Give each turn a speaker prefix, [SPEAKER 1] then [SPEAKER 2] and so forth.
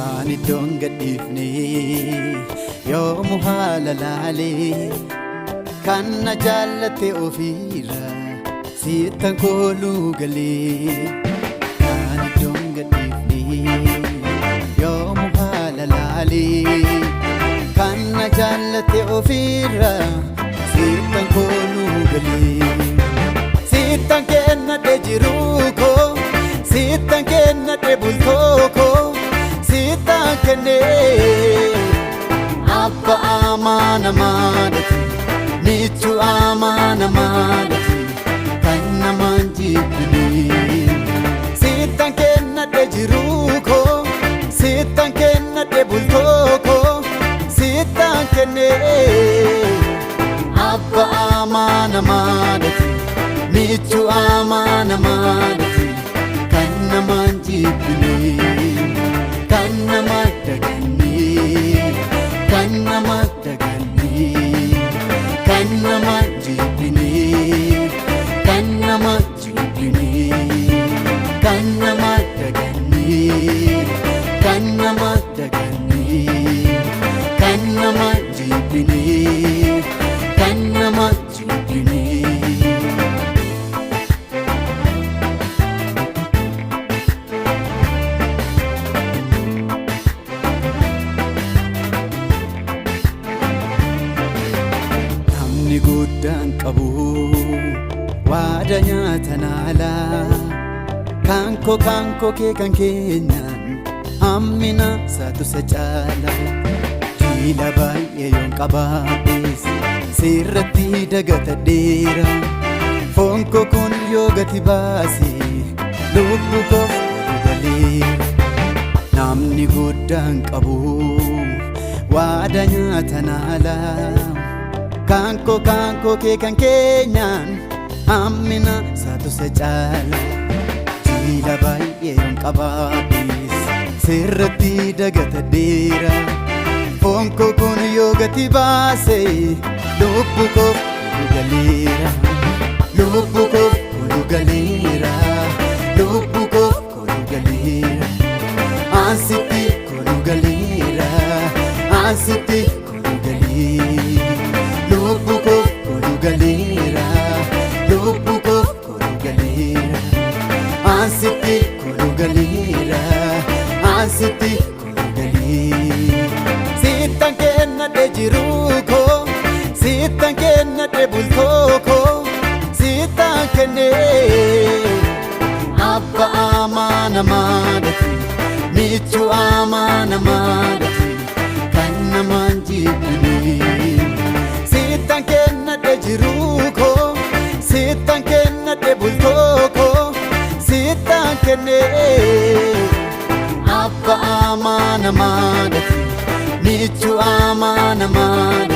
[SPEAKER 1] Ani iddoon gadhiifne yoomu haala laalee kan na jaallate ofiirra sittan kooluu galee. Ani iddoon gadhiifne yoomu haala laalee kan na jaallate ofiirra sittan kooluu galee. Sittan kennadhe jiruu koo, sittan kennadhe bultoo koo, sittan kennee abba amaana maadhati, michuu amaana maadhati kan namaan jibbine. Sittan kennadhe jiruu koo, sittan kennadhe bultoo koo, sittan kennee abba amaana maadhati, michuu amaana maadhati kan namaan jibbine. Kan nama daganne, kan nama daganne, kan nama jibbine, kan nama jibbine, kan nama daganne, kan nama daganne, kan nama jibbine, kan nama jibbine. Namni guddaan qabu waada nyaatan alaa kankoo kee kan keenyaan hammina isaatu isa caala. Diina baay'ee yoon qabaadhes sirratti dagatadheera. Foon koo kun yoo gati baase lubbuu koof galeera. Namni guddaan qabu waada nyaatan alaa kankoo kee kan keenyaan hammina isaatu isa caala. Diina baay'ee yoon qabaadhes sirratti dagatadheera. Foon koo kun yoo gati baase lubbuu koof galeera. Lubbuu koof galeera. Lubbuu koof galeera. Ansitti galeera. Ansitti galeera. Lubbuu koof galeera. Lubbuu koof galeera. Ansitti galeera. Ansitti galeera. Sittan kennadhe jiruu koo, sittan kennadhe bultoo koo, sittan kennee abba amaana maadhati, michuu amaana maadhati kan namaan jibbine. Sittan kennadhe jiruu koo, sittan kennadhe bultoo koo, sittan kennee abba amaana maadhati, michuu amaana maadhati